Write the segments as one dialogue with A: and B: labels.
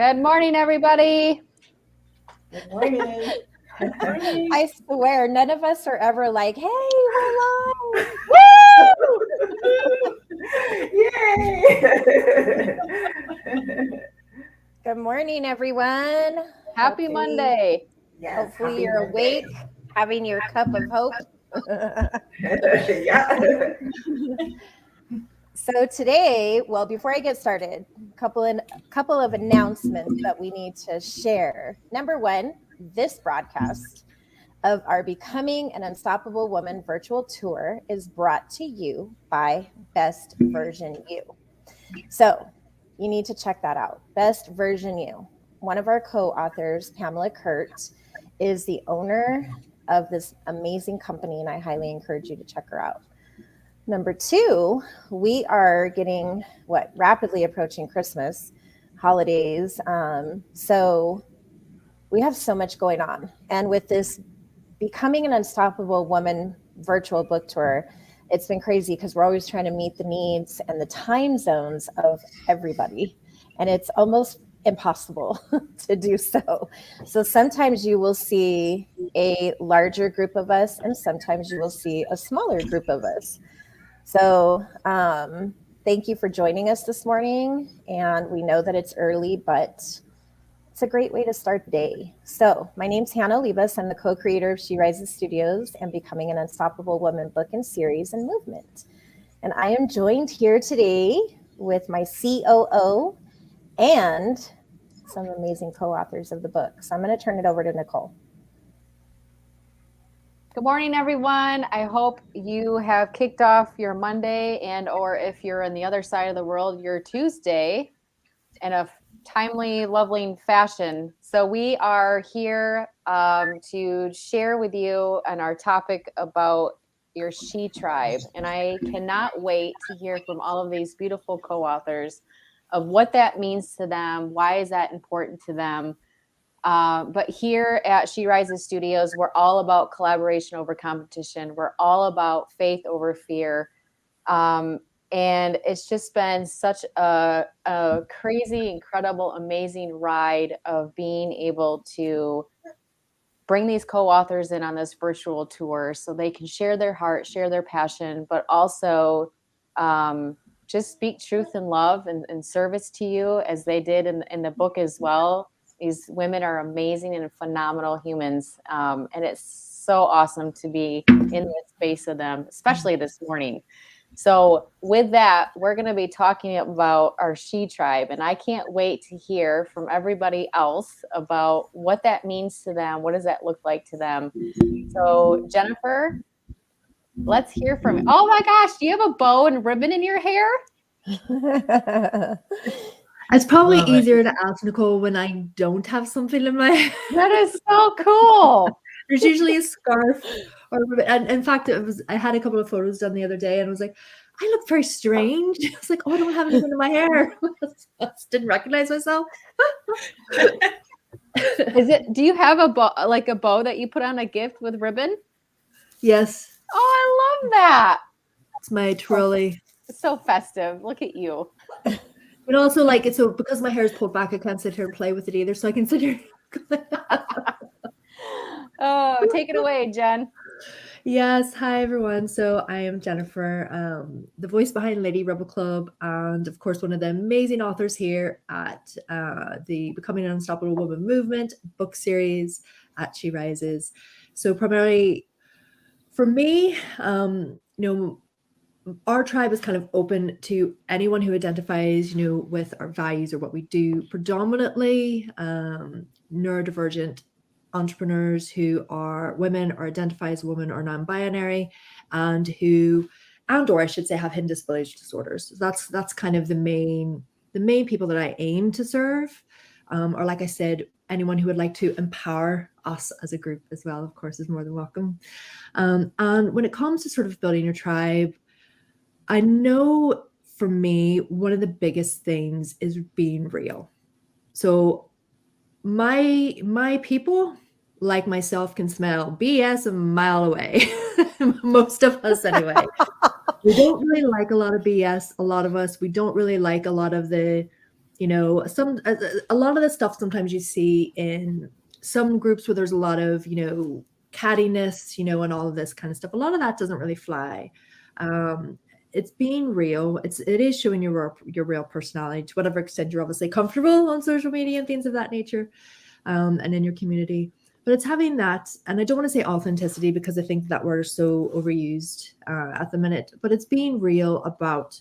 A: Good morning, everybody.
B: Good morning.
C: Good morning.
D: I swear, none of us are ever like, hey, we're live.
B: Yay!
D: Good morning, everyone.
A: Happy
D: Hopefully-
A: Monday.
B: Yes,
D: Hopefully
B: happy
D: you're
B: Monday.
D: awake, having your cup of hope.
B: Yeah.
D: So today, well, before I get started, couple of announcements that we need to share. Number one, this broadcast of our Becoming an Unstoppable Woman virtual tour is brought to you by Best Version You. So you need to check that out. Best Version You. One of our co-authors, Pamela Kurt, is the owner of this amazing company, and I highly encourage you to check her out. Number two, we are getting rapidly approaching Christmas holidays. So we have so much going on. And with this Becoming an Unstoppable Woman virtual book tour, it's been crazy because we're always trying to meet the needs and the time zones of everybody. And it's almost impossible to do so. So sometimes you will see a larger group of us and sometimes you will see a smaller group of us. So thank you for joining us this morning. And we know that it's early, but it's a great way to start the day. So my name's Hannah Olivas. I'm the co-creator of She Rises Studios and Becoming an Unstoppable Woman book and series and movement. And I am joined here today with my COO and some amazing co-authors of the book. So I'm going to turn it over to Nicole.
A: Good morning, everyone. I hope you have kicked off your Monday and or if you're on the other side of the world, your Tuesday in a timely, lovely fashion. So we are here to share with you on our topic about your She Tribe. And I cannot wait to hear from all of these beautiful co-authors of what that means to them. Why is that important to them? But here at She Rises Studios, we're all about collaboration over competition. We're all about faith over fear. And it's just been such a crazy, incredible, amazing ride of being able to bring these co-authors in on this virtual tour so they can share their heart, share their passion, but also just speak truth and love and service to you as they did in the book as well. These women are amazing and phenomenal humans. And it's so awesome to be in the space of them, especially this morning. So with that, we're going to be talking about our She Tribe. And I can't wait to hear from everybody else about what that means to them. What does that look like to them? So Jennifer, let's hear from you. Oh my gosh, do you have a bow and ribbon in your hair?
C: It's probably easier to ask Nicole when I don't have something in my hair.
A: That is so cool.
C: There's usually a scarf or and in fact I had a couple of photos done the other day and I was like, I look very strange. I was like, oh, I don't have anything in my hair. I just didn't recognize myself.
A: Do you have a bow, like a bow that you put on a gift with ribbon?
C: Yes.
A: Oh, I love that.
C: It's my trolley.
A: It's so festive. Look at you.
C: But also like it's so because my hair is pulled back, I can't sit here and play with it either. So I can sit here.
A: Oh, take it away, Jen.
C: Yes. Hi, everyone. So I am Jennifer, the voice behind Lady Rebel Club, and of course, one of the amazing authors here at the Becoming an Unstoppable Woman movement book series at She Rises. So primarily for me, our tribe is kind of open to anyone who identifies, with our values or what we do, predominantly neurodivergent entrepreneurs who are women or identify as women or non-binary or I should say have hidden disability disorders. So that's kind of the main people that I aim to serve. Or like I said, anyone who would like to empower us as a group as well, of course, is more than welcome. And when it comes to sort of building your tribe, I know for me, one of the biggest things is being real. So my people, like myself, can smell BS a mile away. Most of us anyway. We don't really like a lot of BS. A lot of us, we don't really like a lot of the You know, a lot of the stuff sometimes you see in some groups where there's a lot of, you know, cattiness, you know, and all of this kind of stuff. A lot of that doesn't really fly. It's being real. It is showing your real personality to whatever extent you're obviously comfortable on social media and things of that nature, and in your community. But it's having that, and I don't want to say authenticity because I think that word is so overused at the minute. But it's being real about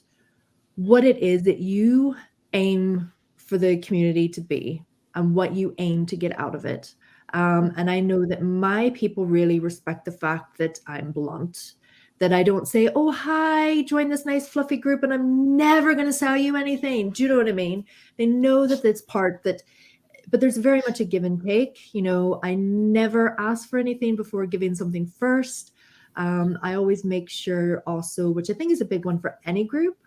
C: what it is that you aim for the community to be and what you aim to get out of it. And I know that my people really respect the fact that I'm blunt, that I don't say, oh, hi, join this nice fluffy group and I'm never going to sell you anything. Do you know what I mean? They know that it's part that, but there's very much a give and take. You know, I never ask for anything before giving something first. I always make sure also, which I think is a big one for any group,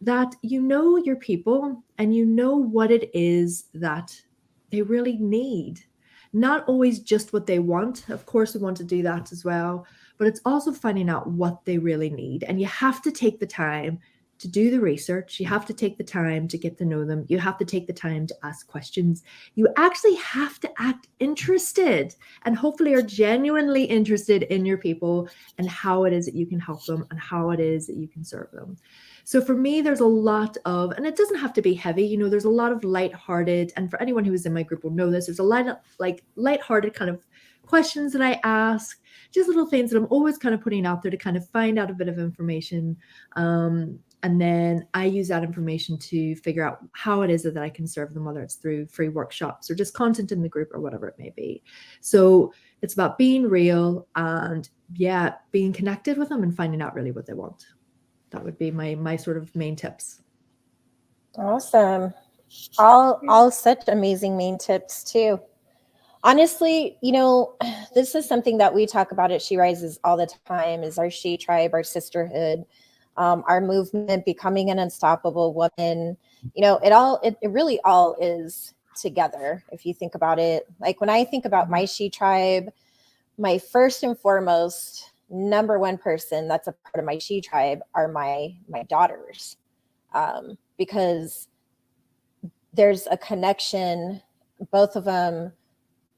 C: that you know your people and you know what it is that they really need. Not always just what they want. Of course, we want to do that as well, but it's also finding out what they really need. And you have to take the time to do the research. You have to take the time to get to know them. You have to take the time to ask questions. You actually have to act interested and hopefully are genuinely interested in your people and how it is that you can help them and how it is that you can serve them. So for me, there's a lot of, and it doesn't have to be heavy, you know, there's a lot of lighthearted, and for anyone who is in my group will know this, there's a lot of like lighthearted kind of questions that I ask, just little things that I'm always kind of putting out there to kind of find out a bit of information. And then I use that information to figure out how it is that I can serve them, whether it's through free workshops or just content in the group or whatever it may be. So it's about being real and being connected with them and finding out really what they want. That would be my sort of main tips.
D: Awesome. All such amazing main tips too. Honestly, you know, this is something that we talk about at She Rises all the time, is our She Tribe, our sisterhood, our movement, becoming an unstoppable woman. You know, it really all is together. If you think about it, like when I think about my She Tribe, my first and foremost number one person that's a part of my She Tribe are my daughters, because there's a connection. Both of them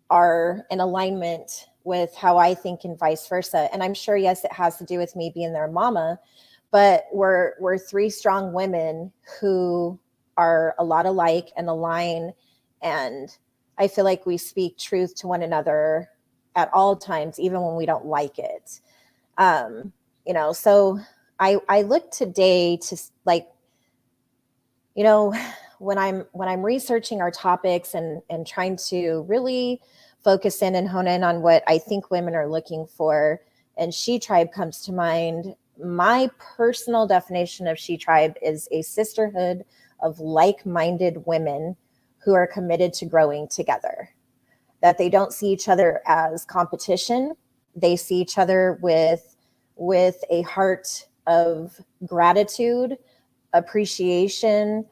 D: are in alignment with how I think and vice versa. And I'm sure, yes, it has to do with me being their mama, but we're three strong women who are a lot alike and align. And I feel like we speak truth to one another at all times, even when we don't like it. You know, so I look today to, like, you know, when I'm researching our topics and trying to really focus in and hone in on what I think women are looking for, and She Tribe comes to mind. My personal definition of She Tribe is a sisterhood of like-minded women who are committed to growing together, that they don't see each other as competition. They see each other with a heart of gratitude, appreciation.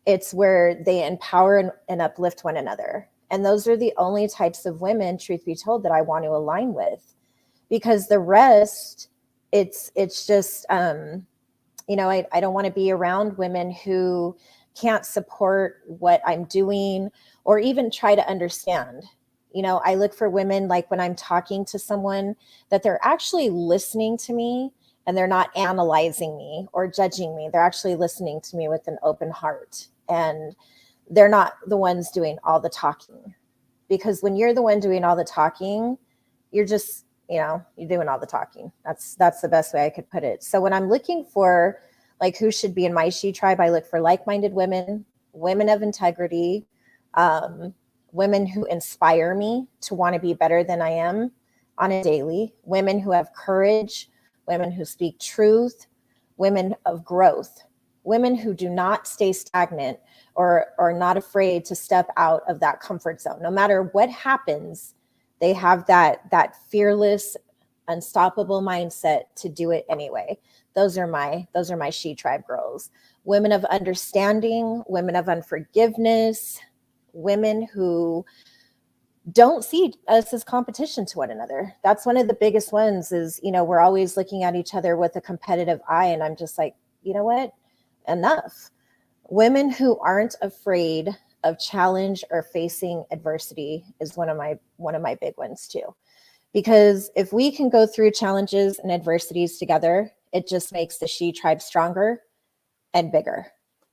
D: It's where they empower and uplift one another. And those are the only types of women, truth be told, that I want to align with, because the rest, it's just, you know, I don't want to be around women who can't support what I'm doing or even try to understand. You know, I look for women, like when I'm talking to someone, that they're actually listening to me and they're not analyzing me or judging me. They're actually listening to me with an open heart, and they're not the ones doing all the talking. Because when you're the one doing all the talking, you're just, you know, you're doing all the talking. That's the best way I could put it. So when I'm looking for like who should be in my She Tribe, I look for like-minded women, women of integrity, women who inspire me to want to be better than I am on a daily, women who have courage, women who speak truth, women of growth, women who do not stay stagnant or are not afraid to step out of that comfort zone. No matter what happens, they have that fearless, unstoppable mindset to do it anyway. Those are my She Tribe girls. Women of understanding, women of unforgiveness, women who don't see us as competition to one another. That's one of the biggest ones is, you know, we're always looking at each other with a competitive eye. And I'm just like, you know what? Enough. women who aren't afraid of challenge or facing adversity is one of my big ones too. Because if we can go through challenges and adversities together, it just makes the She Tribe stronger and bigger.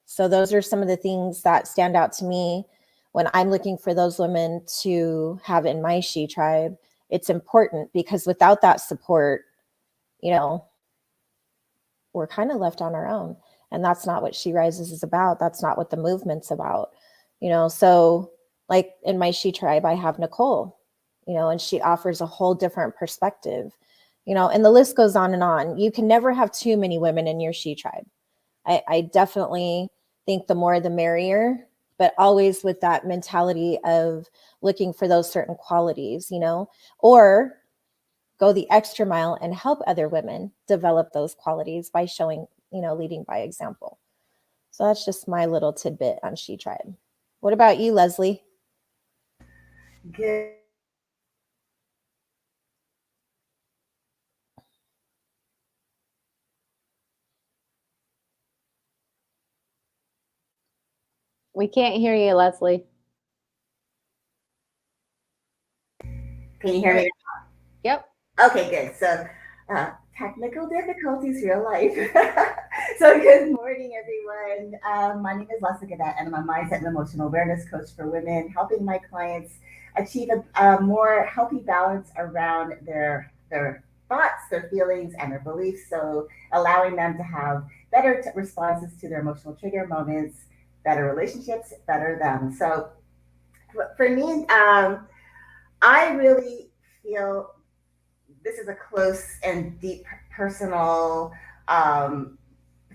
D: So those are some of the things that stand out to me when I'm looking for those women to have in my She Tribe. It's important because without that support, you know, we're kind of left on our own. And that's not what She Rises is about. That's not what the movement's about. So like in my She Tribe, I have Nicole, and she offers a whole different perspective, and the list goes on and on. You can never have too many women in your She Tribe. I definitely think the more the merrier, but always with that mentality of looking for those certain qualities, or go the extra mile and help other women develop those qualities by showing, leading by example. So that's just my little tidbit on She Tribe. What about you, Leslie?
B: Good.
A: We can't hear you, Leslie.
B: Can you hear me?
A: Yep.
B: Okay, good. So, technical difficulties, real life. So, good morning, everyone. My name is Leslie Cadet, and I'm a mindset and emotional awareness coach for women, helping my clients achieve a more healthy balance around their thoughts, their feelings, and their beliefs. So, allowing them to have better responses to their emotional trigger moments, better relationships, better them. So, for me, I really feel this is a close and deep personal um,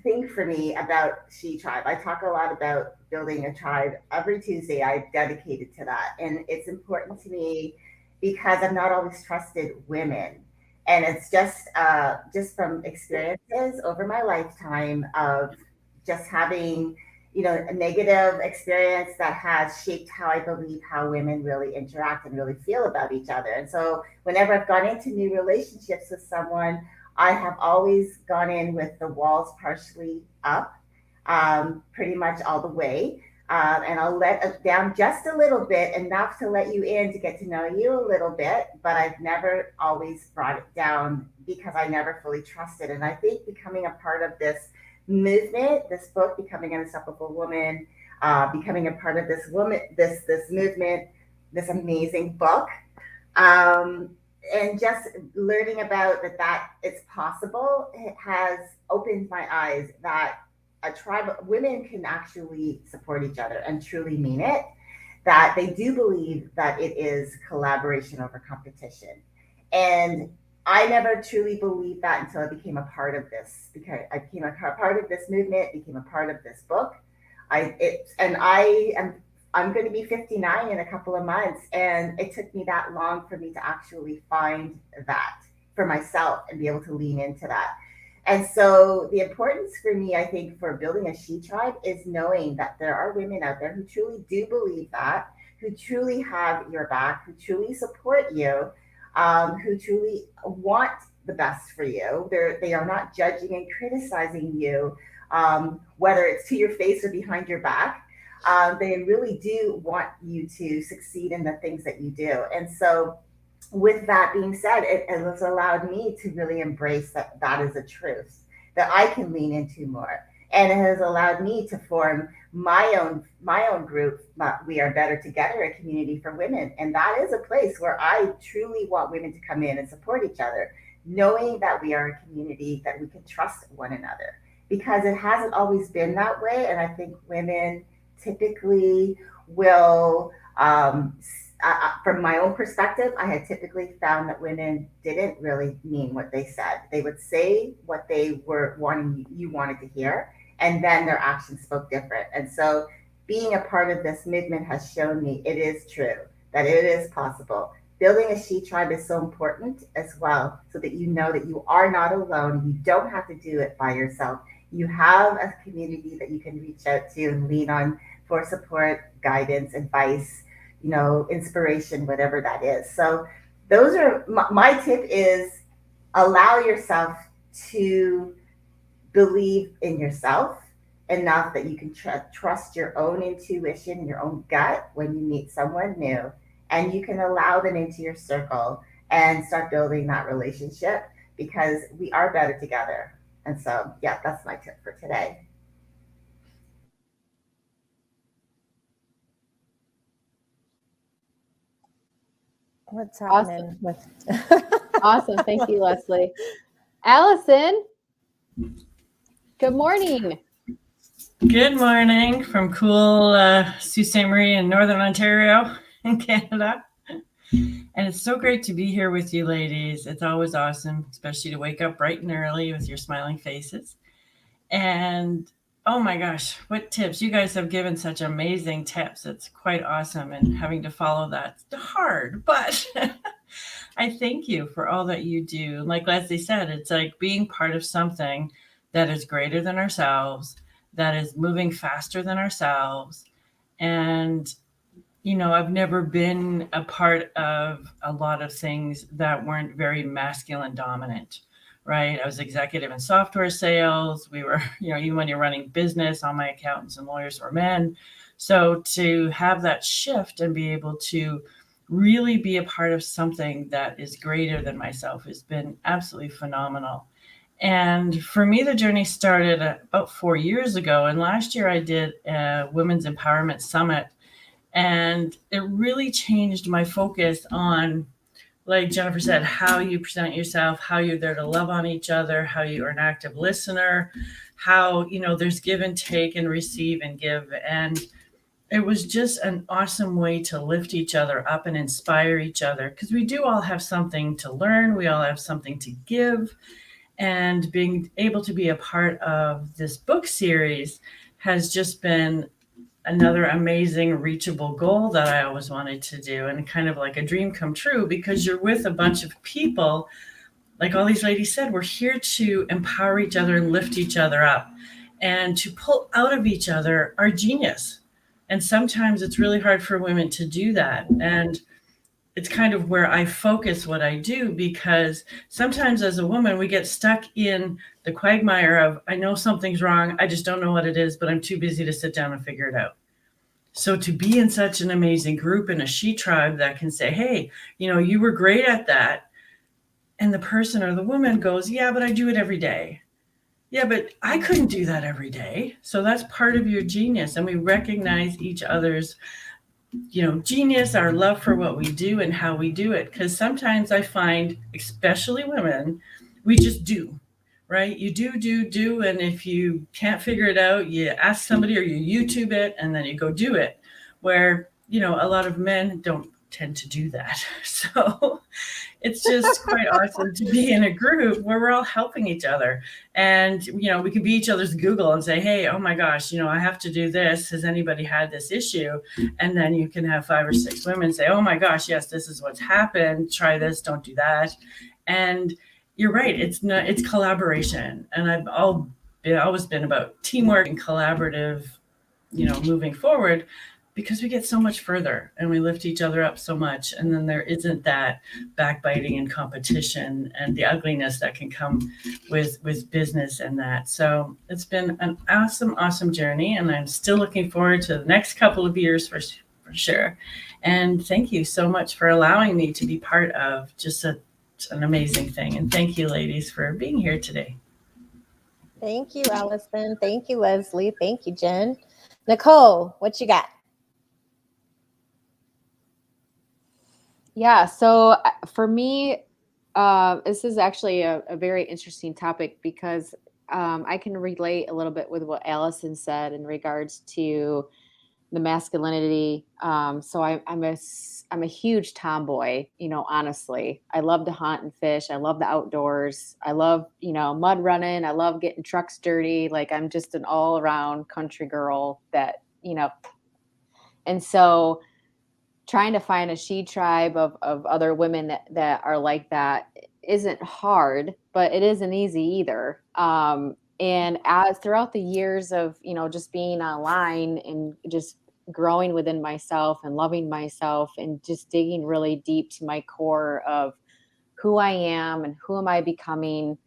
B: thing for me about She Tribe. I talk a lot about building a tribe. Every Tuesday, I dedicated to that. And it's important to me because I've not always trusted women. And it's just from experiences over my lifetime of just having a negative experience that has shaped how I believe how women really interact and really feel about each other. And so whenever I've gone into new relationships with someone, I have always gone in with the walls partially up, pretty much all the way. And I'll let it down just a little bit, enough to let you in to get to know you a little bit. But I've never always brought it down because I never fully trusted. And I think becoming a part of this movement, this book, Becoming an Unstoppable Woman, becoming a part of this movement, this amazing book, and just learning about that it's possible, it has opened my eyes that a tribe of women can actually support each other and truly mean it, that they do believe that it is collaboration over competition. And I never truly believed that until I became a part of this, because I became a part of this movement, became a part of this book. I'm going to be 59 in a couple of months, and it took me that long for me to actually find that for myself and be able to lean into that. And so the importance for me, I think, for building a She Tribe is knowing that there are women out there who truly do believe that, who truly have your back, who truly support you, who truly want the best for you. They are not judging and criticizing you, whether it's to your face or behind your back. They really do want you to succeed in the things that you do. And so with that being said, it has allowed me to really embrace that is a truth that I can lean into more. And it has allowed me to form my own group. We Are Better Together, a community for women. And that is a place where I truly want women to come in and support each other, knowing that we are a community that we can trust one another, because it hasn't always been that way. And I think women typically will, from my own perspective, I had typically found that women didn't really mean what they said. They would say what they were wanting, you wanted to hear, and then their actions spoke different. And so being a part of this movement has shown me it is true, that it is possible. Building a She Tribe is so important as well, so that you know that you are not alone. You don't have to do it by yourself. You have a community that you can reach out to and lean on for support, guidance, advice, inspiration, whatever that is. So those are my tip is allow yourself to believe in yourself enough that you can trust your own intuition, your own gut when you meet someone new, and you can allow them into your circle and start building that relationship because we are better together. And so, yeah, that's my tip for today.
D: What's happening with
A: Awesome. Thank you, Leslie. Allison, good morning.
E: Good morning from cool Sault Ste. Marie in Northern Ontario in Canada. And it's so great to be here with you ladies. It's always awesome, especially to wake up bright and early with your smiling faces. And oh my gosh, what tips. You guys have given such amazing tips. It's quite awesome. And having to follow that's hard, but I thank you for all that you do. Like Leslie said, it's like being part of something that is greater than ourselves, that is moving faster than ourselves. And, you know, I've never been a part of a lot of things that weren't very masculine dominant, right? I was executive in software sales. We were, you know, even when you're running business, all my accountants and lawyers were men. So to have that shift and be able to really be a part of something that is greater than myself has been absolutely phenomenal. And for me, the journey started about 4 years ago. And last year I did a Women's Empowerment Summit. And it really changed my focus on, like Jennifer said, how you present yourself, how you're there to love on each other, how you are an active listener, how, you know, there's give and take and receive and give. And it was just an awesome way to lift each other up and inspire each other because we do all have something to learn. We all have something to give. And being able to be a part of this book series has just been another amazing reachable goal that I always wanted to do, and kind of like a dream come true because you're with a bunch of people. Like all these ladies said, we're here to empower each other and lift each other up and to pull out of each other our genius. And sometimes it's really hard for women to do that. And it's kind of where I focus what I do, because sometimes as a woman, we get stuck in the quagmire of, I know something's wrong. I just don't know what it is, but I'm too busy to sit down and figure it out. So to be in such an amazing group in a she tribe that can say, hey, you know, you were great at that. And the person or the woman goes, yeah, but I do it every day. Yeah, but I couldn't do that every day. So that's part of your genius. And we recognize each other's, you know, genius, our love for what we do and how we do it. Because sometimes I find, especially women, we just do, right? You do. And if you can't figure it out, you ask somebody or you YouTube it and then you go do it. Where, you know, a lot of men don't tend to do that. So it's just quite awesome to be in a group where we're all helping each other. And, you know, we can be each other's Google and say, hey, oh my gosh, you know, I have to do this. Has anybody had this issue? And then you can have 5 or 6 women say, oh my gosh, yes, this is what's happened. Try this, don't do that. And you're right. It's collaboration. And I've always been about teamwork and collaborative, you know, moving forward, because we get so much further and we lift each other up so much. And then there isn't that backbiting and competition and the ugliness that can come with business and that. So it's been an awesome journey. And I'm still looking forward to the next couple of years for sure. And thank you so much for allowing me to be part of just an amazing thing. And thank you, ladies, for being here today.
D: Thank you, Allison. Thank you, Leslie. Thank you, Jen. Nicole, what you got?
A: Yeah, so for me, this is actually a very interesting topic because I can relate a little bit with what Allison said in regards to the masculinity. So I'm a huge tomboy, you know, honestly. I love to hunt and fish. I love the outdoors. I love, you know, mud running. I love getting trucks dirty. Like I'm just an all around country girl that, you know, and so trying to find a she tribe of other women that are like that isn't hard, but it isn't easy either. And as throughout the years of, you know, just being online and just growing within myself and loving myself and just digging really deep to my core of who I am and who am I becoming,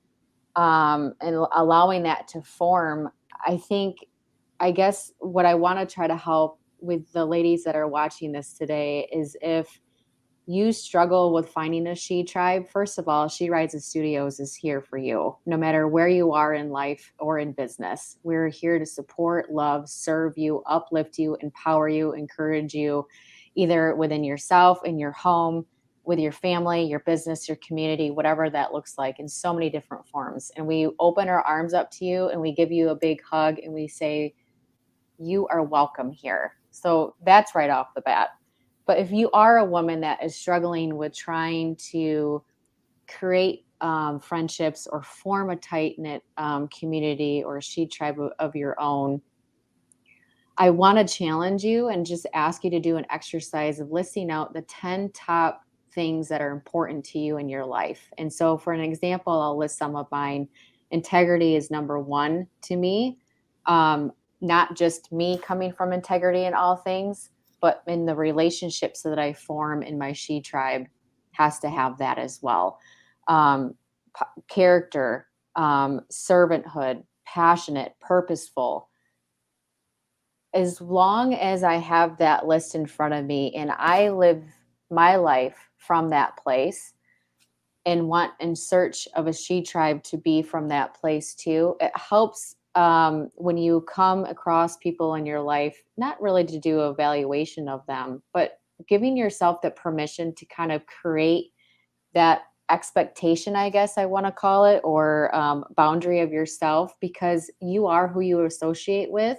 A: and allowing that to form, I think I guess what I want to try to help with the ladies that are watching this today is if you struggle with finding a she tribe, first of all, She Rises Studios is here for you, no matter where you are in life or in business. We're here to support, love, serve you, uplift you, empower you, encourage you, either within yourself, in your home, with your family, your business, your community, whatever that looks like, in so many different forms. And we open our arms up to you and we give you a big hug and we say, you are welcome here. So that's right off the bat. But if you are a woman that is struggling with trying to create friendships or form a tight knit community or she tribe of your own, I want to challenge you and just ask you to do an exercise of listing out the 10 top things that are important to you in your life. And so, for an example, I'll list some of mine. Integrity is number one to me. Not just me coming from integrity in all things, but in the relationships that I form in my she tribe has to have that as well. Character, servanthood, passionate, purposeful. As long as I have that list in front of me and I live my life from that place and want in search of a she tribe to be from that place too, it helps when you come across people in your life, not really to do a evaluation of them, but giving yourself the permission to kind of create that expectation, I guess I want to call it, or boundary of yourself, because you are who you associate with.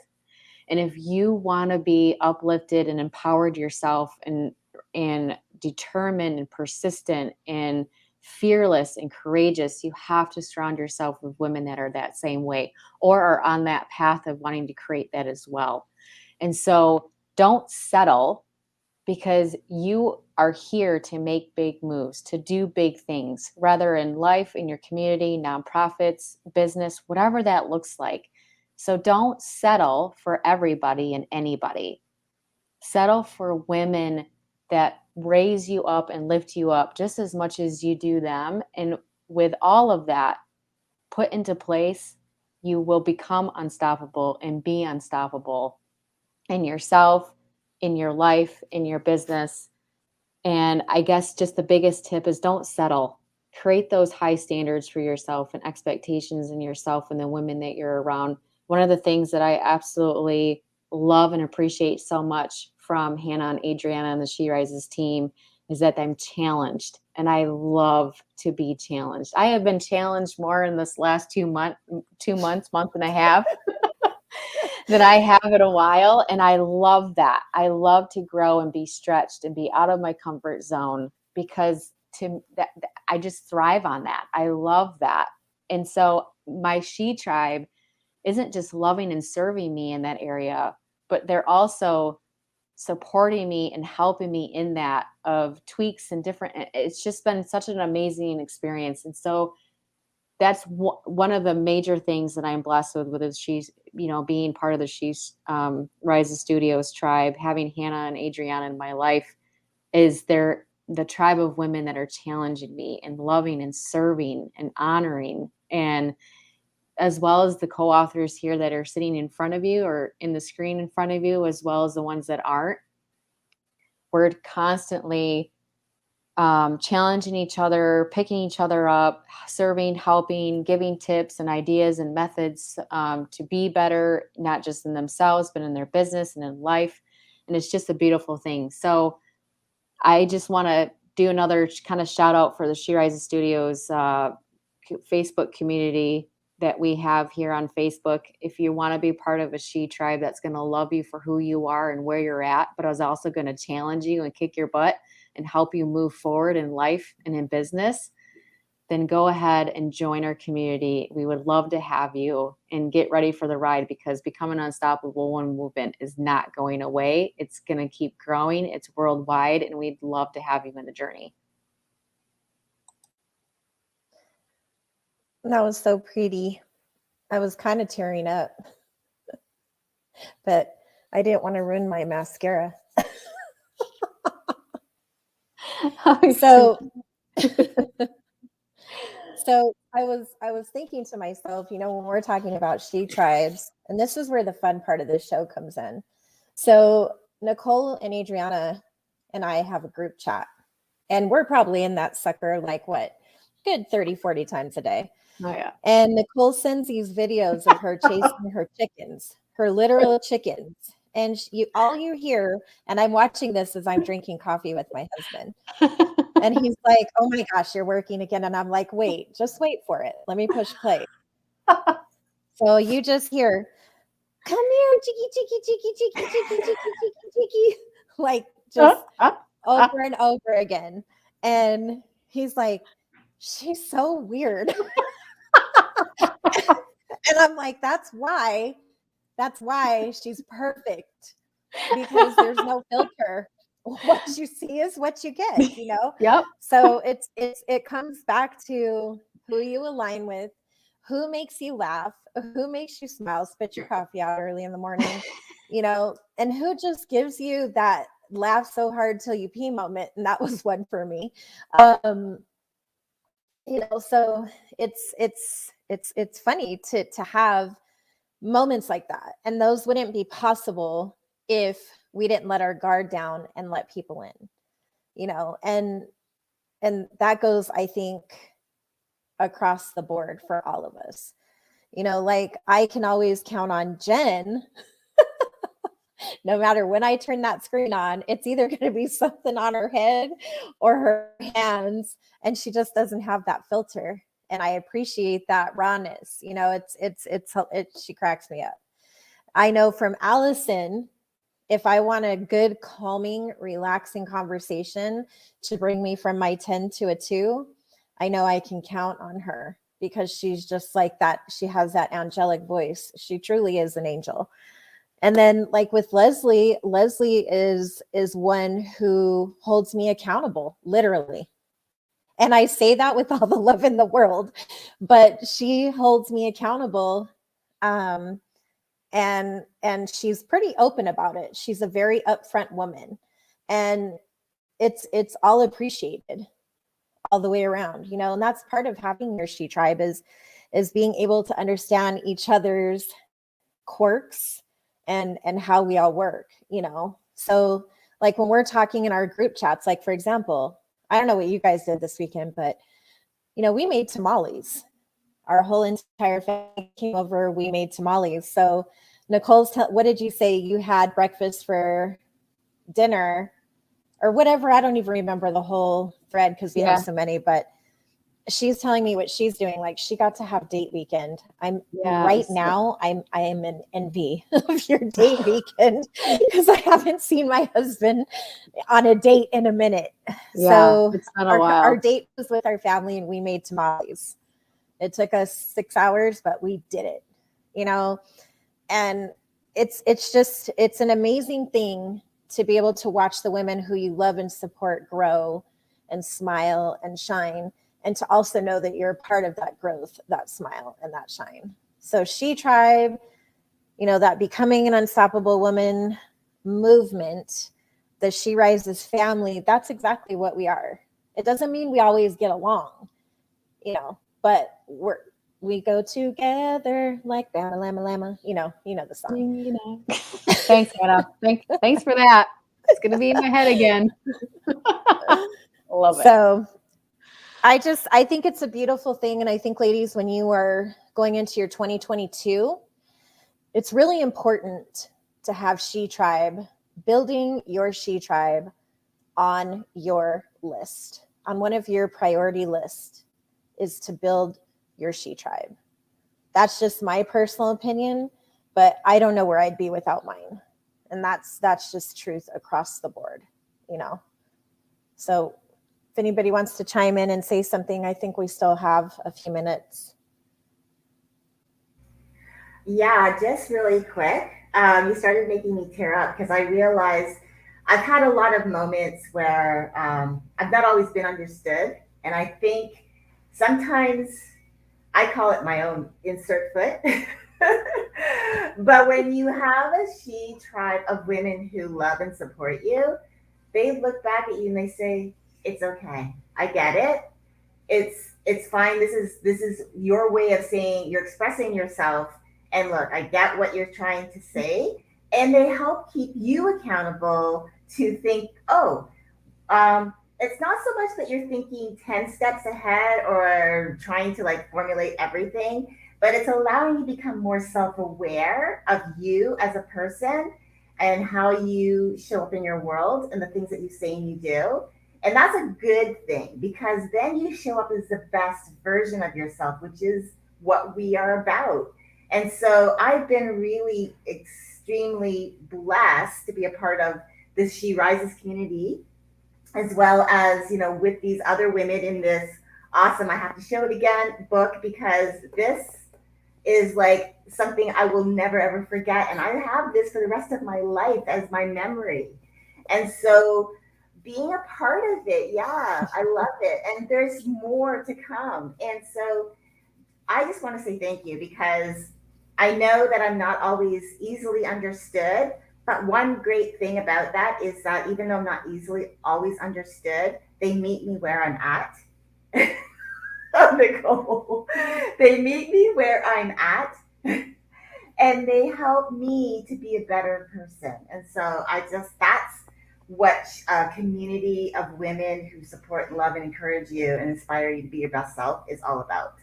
A: And if you want to be uplifted and empowered yourself and determined and persistent and fearless and courageous, you have to surround yourself with women that are that same way or are on that path of wanting to create that as well. And so don't settle, because you are here to make big moves, to do big things, rather in life, in your community, nonprofits, business, whatever that looks like. So don't settle for everybody and anybody. Settle for women that raise you up and lift you up just as much as you do them. And with all of that put into place, you will become unstoppable and be unstoppable in yourself, in your life, in your business. And I guess just the biggest tip is don't settle. Create those high standards for yourself and expectations in yourself and the women that you're around. One of the things that I absolutely love and appreciate so much from Hannah and Adriana and the She Rises team is that I'm challenged, and I love to be challenged. I have been challenged more in this last 2 months, month and a half than I have in a while. And I love that. I love to grow and be stretched and be out of my comfort zone, because I just thrive on that. I love that. And so my she tribe isn't just loving and serving me in that area, but they're also supporting me and helping me in that of tweaks and different. It's just been such an amazing experience. And so that's one of the major things that I'm blessed with is she's, being part of the She's Rises Studios tribe, having Hannah and Adriana in my life, is they're the tribe of women that are challenging me and loving and serving and honoring, and as well as the co-authors here that are sitting in front of you or in the screen in front of you, as well as the ones that aren't. We're constantly challenging each other, picking each other up, serving, helping, giving tips and ideas and methods to be better, not just in themselves, but in their business and in life. And it's just a beautiful thing. So I just want to do another kind of shout out for the She Rises Studios Facebook community that we have here on Facebook. If you want to be part of a she tribe that's going to love you for who you are and where you're at, but is also going to challenge you and kick your butt and help you move forward in life and in business, then go ahead and join our community. We would love to have you, and get ready for the ride, because becoming an unstoppable woman movement is not going away. It's going to keep growing. It's worldwide, and we'd love to have you in the journey.
D: That was so pretty. I was kind of tearing up, but I didn't want to ruin my mascara. So I was thinking to myself, when we're talking about she tribes, and this is where the fun part of this show comes in. So Nicole and Adriana and I have a group chat, and we're probably in that sucker like what, good 30, 40 times a day.
A: Oh yeah.
D: And Nicole sends these videos of her chasing her chickens, her literal chickens. And all you hear, and I'm watching this as I'm drinking coffee with my husband. And he's like, "Oh my gosh, you're working again." And I'm like, "Wait, just wait for it. Let me push play." So you just hear, "Come here, chicky, chicky, chicky, chicky, chicky, chicky, chicky, chicky," like just over and over again. And he's like, "She's so weird." And I'm like, that's why she's perfect, because there's no filter. What you see is what you get,
A: Yep.
D: So it comes back to who you align with, who makes you laugh, who makes you smile, spit your coffee out early in the morning, and who just gives you that laugh so hard till you pee moment. And that was one for me. So it's funny to have moments like that, and those wouldn't be possible if we didn't let our guard down and let people in, and that goes, I think, across the board for all of us. Like I can always count on Jen. No matter when I turn that screen on, it's either going to be something on her head or her hands, and she just doesn't have that filter. And I appreciate that rawness. She cracks me up. I know from Allison, if I want a good, calming, relaxing conversation to bring me from my 10 to a 2, I know I can count on her, because she's just like that. She has that angelic voice. She truly is an angel. And then like with Leslie is one who holds me accountable, literally. And I say that with all the love in the world, but she holds me accountable. And she's pretty open about it. She's a very upfront woman, and it's all appreciated all the way around, and that's part of having your she tribe is being able to understand each other's quirks and how we all work, So like when we're talking in our group chats, like for example, I don't know what you guys did this weekend, but we made tamales. Our whole entire family came over, we made tamales. So Nicole's, what did you say? You had breakfast for dinner or whatever. I don't even remember the whole thread because we have so many, but she's telling me what she's doing. Like she got to have date weekend. I am in envy of your date weekend because I haven't seen my husband on a date in a minute.
A: Yeah,
D: so
A: it's been a while.
D: Our date was with our family and we made tamales. It took us 6 hours, but we did it, and it's an amazing thing to be able to watch the women who you love and support grow and smile and shine, and to also know that you're a part of that growth, that smile, and that shine. So She Tribe, that Becoming an Unstoppable Woman movement, the She Rises family, that's exactly what we are. It doesn't mean we always get along, but we go together like Bama Lama Lama, you know the song.
A: Thanks, Anna. Thanks for that. It's going to be in my head again. Love it.
D: So I think it's a beautiful thing. And I think, ladies, when you are going into your 2022, it's really important to have She Tribe, building your She Tribe on your list, on one of your priority lists, is to build your She Tribe. That's just my personal opinion, but I don't know where I'd be without mine. And that's just truth across the board, So if anybody wants to chime in and say something, I think we still have a few minutes.
B: Yeah, just really quick. You started making me tear up because I realized I've had a lot of moments where I've not always been understood. And I think sometimes I call it my own insert foot. But when you have a She Tribe of women who love and support you, they look back at you and they say, it's okay. I get it. it's fine. This is your way of saying, you're expressing yourself. And look, I get what you're trying to say. And they help keep you accountable to think, oh, it's not so much that you're thinking 10 steps ahead or trying to like formulate everything, but it's allowing you to become more self-aware of you as a person and how you show up in your world and the things that you say and you do. And that's a good thing, because then you show up as the best version of yourself, which is what we are about. And so I've been really extremely blessed to be a part of this She Rises community, as well as, you know, with these other women in this awesome, I have to show it again book, because this is like something I will never ever forget. And I have this for the rest of my life as my memory. And so being a part of it, yeah, I love it. And there's more to come. And so I just want to say thank you, because I know that I'm not always easily understood. But one great thing about that is that even though I'm not easily always understood, they meet me where I'm at. Oh, Nicole. They meet me where I'm at, and they help me to be a better person. And so that's what a community of women who support, love, and encourage you and inspire you to be your best self is all about.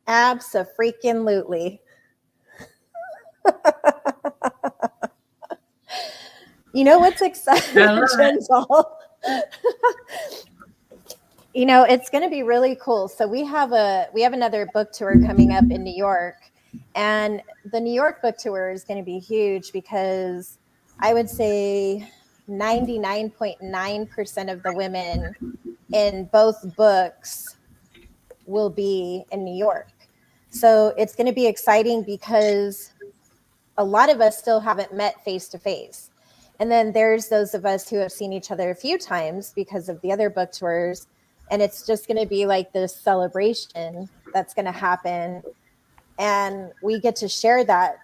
D: Abso-freaking-lutely. You know what's exciting, Gentle? You know, it's going to be really cool. So we have another book tour coming up in New York, and the New York book tour is going to be huge, because I would say 99.9% of the women in both books will be in New York. So it's going to be exciting, because a lot of us still haven't met face to face. And then there's those of us who have seen each other a few times because of the other book tours. And it's just going to be like this celebration that's going to happen. And we get to share that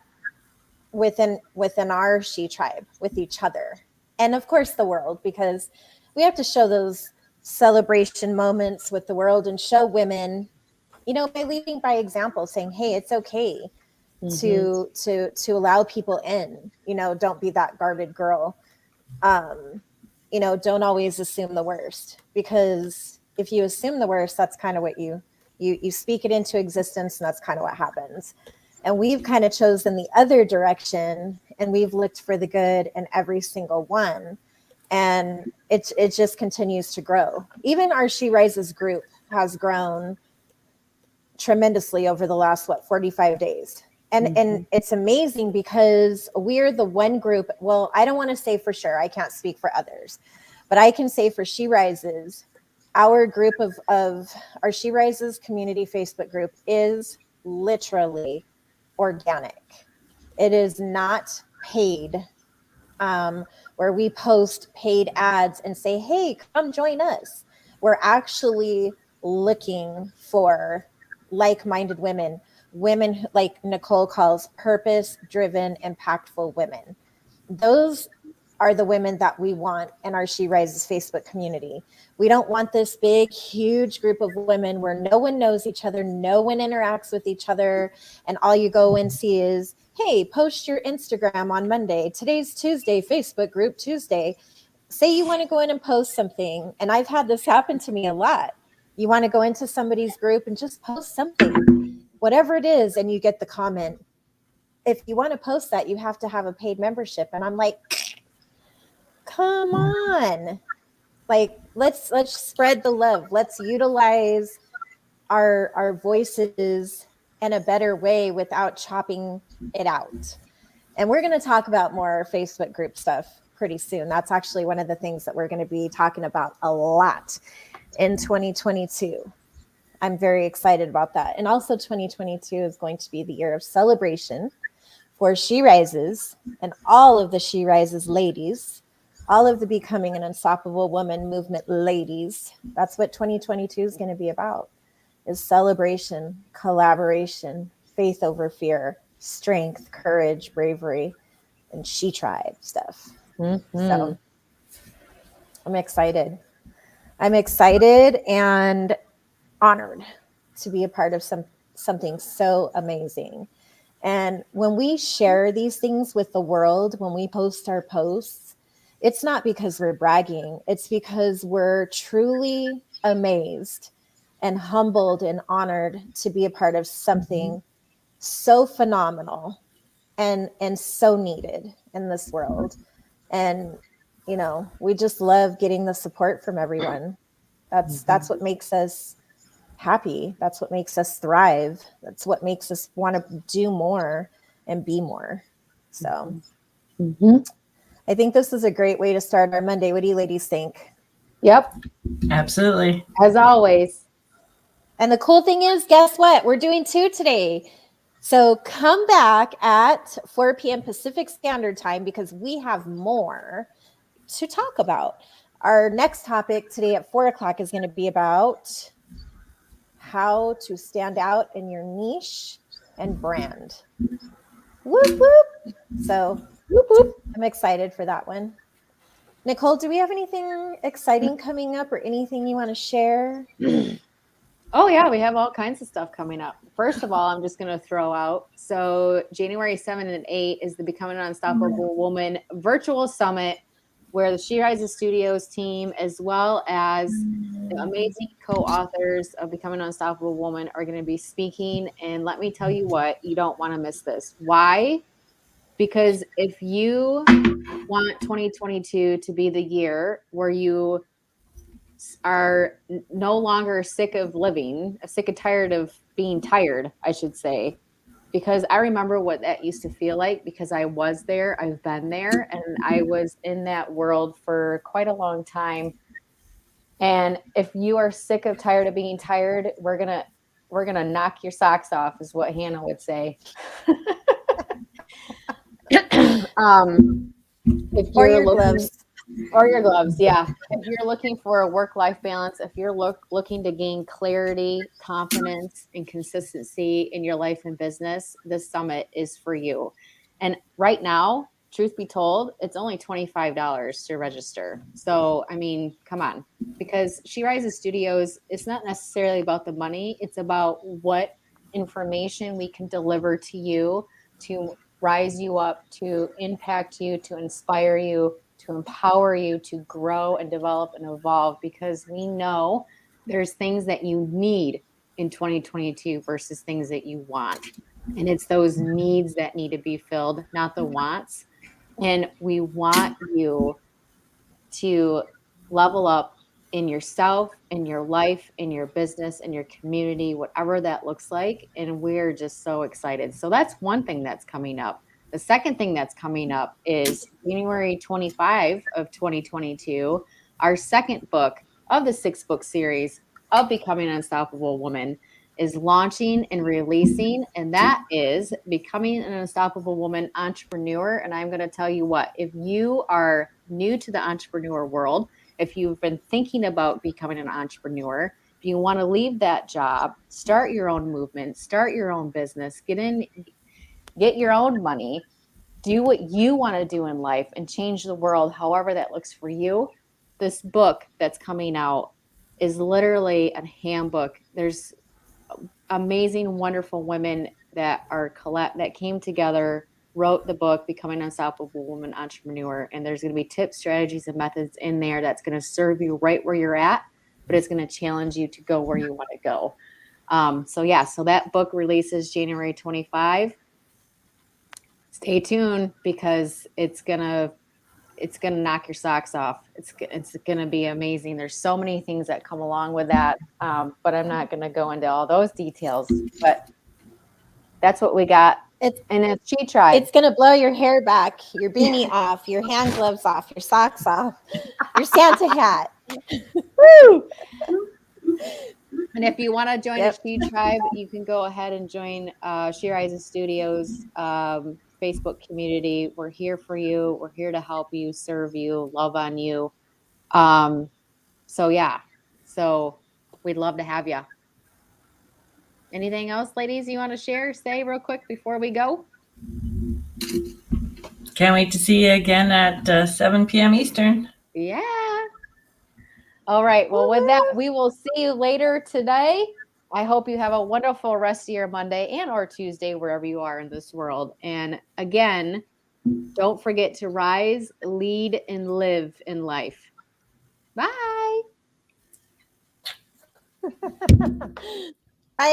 D: within our She Tribe with each other. And of course the world, because we have to show those celebration moments with the world and show women, you know, by leading by example, saying, hey, it's okay to allow people in, you know, don't be that guarded girl. You know, don't always assume the worst, because if you assume the worst, that's kind of what you speak it into existence, and that's kind of what happens. And we've kind of chosen the other direction, and we've looked for the good in every single one. And it just continues to grow. Even our She Rises group has grown tremendously over the last 45 days. And it's amazing, because we're the one group. Well, I don't want to say for sure, I can't speak for others, but I can say for She Rises, our group of our She Rises community Facebook group is literally organic. It is not paid, where we post paid ads and say, hey, come join us. We're actually looking for like-minded women like Nicole calls purpose-driven, impactful women. Those are the women that we want in our She Rises Facebook community. We don't want this big, huge group of women where no one knows each other, no one interacts with each other, and all you go and see is, hey, post your Instagram on Monday. Today's Tuesday, Facebook group Tuesday. Say you want to go in and post something, and I've had this happen to me a lot. You want to go into somebody's group and just post something, whatever it is, and you get the comment, if you want to post that, you have to have a paid membership. And I'm like, come on. Like, let's spread the love. Let's utilize our voices in a better way without chopping it out. And we're going to talk about more Facebook group stuff pretty soon. That's actually one of the things that we're going to be talking about a lot in 2022. I'm very excited about that. And also 2022 is going to be the year of celebration for She Rises and all of the She Rises ladies, all of the Becoming an Unstoppable Woman movement ladies. That's what 2022 is going to be about, is celebration, collaboration, faith over fear, strength, courage, bravery, and She Tribe stuff. So I'm excited. I'm excited and honored to be a part of something so amazing. And when we share these things with the world, when we post our posts, it's not because we're bragging. It's because we're truly amazed and humbled and honored to be a part of something so phenomenal and so needed in this world. And we just love getting the support from everyone. That's what makes us happy. That's what makes us thrive. That's what makes us want to do more and be more. So I think this is a great way to start our Monday. What do you ladies think?
A: Yep.
E: Absolutely.
A: As always.
D: And the cool thing is, guess what? We're doing 2 today. So come back at 4 p.m. Pacific Standard Time because we have more to talk about. Our next topic today at 4 o'clock is going to be about how to stand out in your niche and brand. Whoop, whoop. So whoop, whoop. I'm excited for that one. Nicole, do we have anything exciting coming up or anything you want to share?
A: Oh, yeah, we have all kinds of stuff coming up. First of all, I'm just going to throw out. So January 7 and 8 is the Becoming an Unstoppable Woman virtual summit where the She Rises Studios team, as well as the amazing co-authors of Becoming an Unstoppable Woman, are going to be speaking. And let me tell you what, you don't want to miss this. Why? Because if you want 2022 to be the year where you are no longer sick of living, sick and tired of being tired, I should say, because I remember what that used to feel like because I was there, I've been there, and I was in that world for quite a long time. And if you are sick of tired of being tired, we're gonna knock your socks off, is what Hannah would say. If
D: Or
A: you're
D: your gloves.
A: Or your gloves, yeah. If you're looking for a work-life balance, if you're looking to gain clarity, confidence, and consistency in your life and business, this summit is for you. And right now, truth be told, it's only $25 to register. So, I mean, come on. Because She Rises Studios, it's not necessarily about the money. It's about what information we can deliver to you to rise you up, to impact you, to inspire you, to empower you to grow and develop and evolve, because we know there's things that you need in 2022 versus things that you want. And it's those needs that need to be filled, not the wants. And we want you to level up in yourself, in your life, in your business, in your community, whatever that looks like. And we're just so excited. So that's one thing that's coming up. The second thing that's coming up is January 25 of 2022, our second book of the 6-book series of Becoming an Unstoppable Woman is launching and releasing, and that is Becoming an Unstoppable Woman Entrepreneur. And I'm going to tell you what, if you are new to the entrepreneur world, if you've been thinking about becoming an entrepreneur, if you want to leave that job, start your own movement, start your own business, get your own money, do what you want to do in life and change the world however that looks for you, this book that's coming out is literally a handbook. There's amazing, wonderful women that came together, wrote the book Becoming an Unstoppable Woman Entrepreneur, and there's going to be tips, strategies, and methods in there that's going to serve you right where you're at, but it's going to challenge you to go where you want to go. So that book releases January 25. Stay tuned because it's gonna knock your socks off. It's gonna be amazing. There's so many things that come along with that, but I'm not gonna go into all those details. But that's what we got. It's She Tribe.
D: It's gonna blow your hair back, your beanie off, your hand gloves off, your socks off, your Santa hat.
A: Woo! And if you want to join the She Tribe, you can go ahead and join She Rises Studios Facebook community. We're here for you. We're here to help you, serve you, love on you. So we'd love to have you. Anything else, ladies, you want to share, say real quick before we go?
E: Can't wait to see you again at 7 p.m. Eastern.
A: Yeah. All right. Well, with that, we will see you later today. I hope you have a wonderful rest of your Monday and or Tuesday, wherever you are in this world. And again, don't forget to rise, lead, and live in life. Bye.